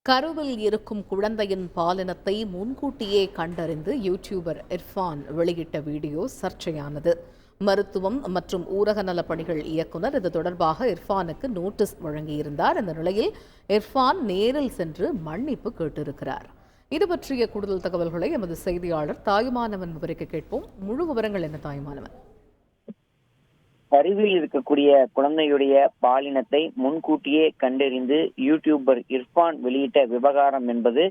கருவில் இருக்கும் குழந்தையின் பாலினத்தை முன்கூட்டியே கண்டறிந்து யூடியூபர் இர்ஃபான் வெளியிட்ட வீடியோ சர்ச்சையானது. மருத்துவம் மற்றும் ஊரக நலப் பணிகள் இயக்குநர் இது தொடர்பாக இர்ஃபானுக்கு நோட்டீஸ் வழங்கியிருந்தார். இந்த நிலையில் இர்ஃபான் நேரில் சென்று மன்னிப்பு கேட்டிருக்கிறார். இது பற்றிய கூடுதல் தகவல்களை எமது செய்தியாளர் தாயுமானவன் விவரிக்க கேட்போம். முழு விவரங்கள் என்ன தாயுமானவன்? கருவில் இருக்கக்கூடிய குழந்தையுடைய பாலினத்தை முன்கூட்டியே கண்டறிந்து யூடியூபர் இர்ஃபான் வெளியிட்ட விவகாரம் என்பது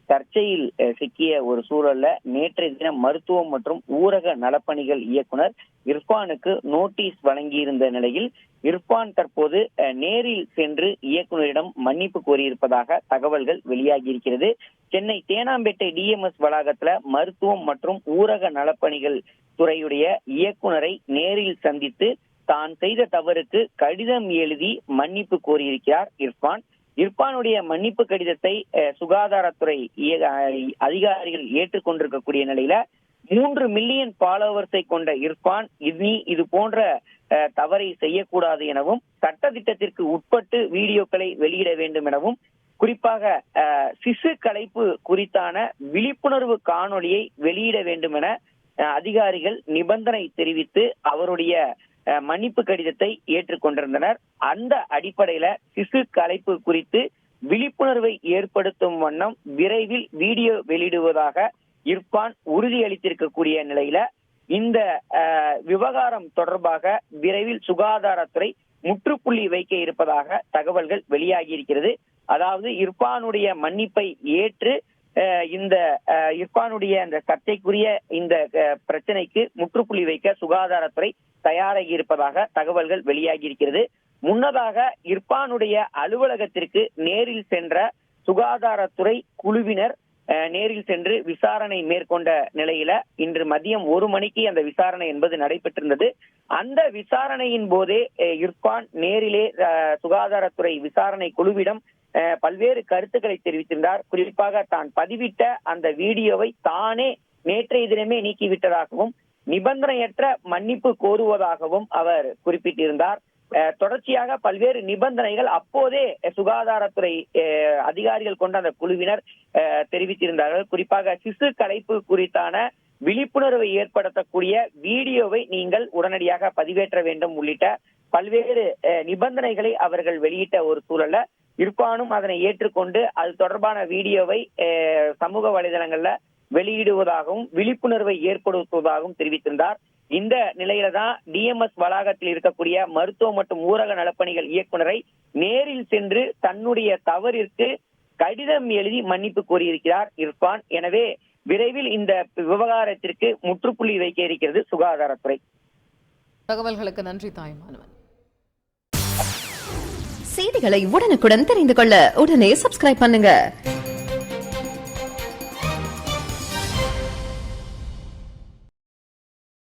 சர்ச்சையில் சிக்கிய ஒரு சூழல்ல நேற்றைய தினம் மருத்துவம் மற்றும் ஊரக நலப்பணிகள் இயக்குனர் இர்ஃபானுக்கு நோட்டீஸ் வழங்கியிருந்த நிலையில் இர்ஃபான் தற்போது நேரில் சென்று இயக்குநரிடம் மன்னிப்பு கோரியிருப்பதாக தகவல்கள் வெளியாகியிருக்கிறது. சென்னை தேனாம்பேட்டை டிஎம்எஸ் வளாகத்துல மருத்துவம் மற்றும் ஊரக நலப்பணிகள் துறையுடைய இயக்குநரை நேரில் சந்தித்து தான் செய்த தவறுக்கு கடிதம் எழுதி மன்னிப்பு கோரியிருக்கிறார் இர்ஃபான். இர்ஃபானுடைய மன்னிப்பு கடிதத்தை சுகாதாரத்துறை அதிகாரிகள் ஏற்றுக்கொண்டிருக்கக்கூடிய நிலையில 3 மில்லியன் ஃபாலோவர்ஸை கொண்ட இர்ஃபான் இது போன்ற தவறை செய்யக்கூடாது எனவும் சட்டத்திட்டத்திற்கு உட்பட்டு வீடியோக்களை வெளியிட வேண்டும் எனவும் குறிப்பாக சிசு கலைப்பு குறித்தான விழிப்புணர்வு காணொளியை வெளியிட வேண்டும் என அதிகாரிகள் நிபந்தனை தெரிவித்து அவருடைய மன்னிப்பு கடிதத்தை ஏற்றுக்கொண்டிருந்தனர். அந்த அடிப்படையில சிசு கலைப்பு குறித்து விழிப்புணர்வை ஏற்படுத்தும் வண்ணம் விரைவில் வீடியோ வெளியிடுவதாக இர்ஃபான் உறுதியளித்திருக்கக்கூடிய நிலையில இந்த விவகாரம் தொடர்பாக விரைவில் சுகாதாரத்துறை முற்றுப்புள்ளி வைக்க இருப்பதாக தகவல்கள் வெளியாகி இருக்கிறது. அதாவது இர்ஃபானுடைய மன்னிப்பை ஏற்று இந்த இர்ஃபானுடைய அந்த சர்ச்சைக்குரிய இந்த பிரச்சனைக்கு முற்றுப்புள்ளி வைக்க சுகாதாரத்துறை தயாராகி இருப்பதாக தகவல்கள் வெளியாகி இருக்கிறது. முன்னதாக இர்ஃபானுடைய அலுவலகத்திற்கு நேரில் சென்ற சுகாதாரத்துறை குழுவினர் நேரில் சென்று விசாரணை மேற்கொண்ட நிலையில இன்று மதியம் 1 மணிக்கு அந்த விசாரணை என்பது நடைபெற்றிருந்தது. அந்த விசாரணையின் போதே இர்ஃபான் நேரிலே சுகாதாரத்துறை விசாரணை குழுவிடம் பல்வேறு கருத்துக்களை தெரிவித்திருந்தார். குறிப்பாக தான் பதிவிட்ட அந்த வீடியோவை தானே நேற்றைய தினமே நீக்கிவிட்டதாகவும் நிபந்தனையற்ற மன்னிப்பு கோருவதாகவும் அவர் குறிப்பிட்டிருந்தார். தொடர்ச்சியாக பல்வேறு நிபந்தனைகள் அப்போதே சுகாதாரத்துறை அதிகாரிகள் கொண்ட அந்த குழுவினர் தெரிவித்திருந்தார்கள். குறிப்பாக சிசு கலைப்பு குறித்தான விழிப்புணர்வை ஏற்படுத்தக்கூடிய வீடியோவை நீங்கள் உடனடியாக பதிவேற்ற வேண்டும் உள்ளிட்ட பல்வேறு நிபந்தனைகளை அவர்கள் வெளியிட்ட ஒரு சூழல்ல இர்ஃபானும் அதனை ஏற்றுக்கொண்டு அது தொடர்பான வீடியோவை சமூக வலைதளங்கள்ல வெளியிடுவதாகவும் விழிப்புணர்வை ஏற்படுத்துவதாகவும் தெரிவித்திருந்தார். இந்த நிலையில தான் டிஎம்எஸ் வளாகத்தில் இருக்கக்கூடிய மருத்துவம் மற்றும் ஊரக நலப்பணிகள் இயக்குநரை நேரில் சென்று தன்னுடைய தவறிற்கு கடிதம் எழுதி மன்னிப்பு கோரியிருக்கிறார் இர்ஃபான். எனவே விரைவில் இந்த விவகாரத்திற்கு முற்றுப்புள்ளி வைக்க இருக்கிறது சுகாதாரத்துறை. தகவல்களுக்கு நன்றி தாய்மானவன். செய்திகளை உடனுக்குடன் தெரிந்து கொள்ள உடனே சப்ஸ்கிரைப் பண்ணுங்க.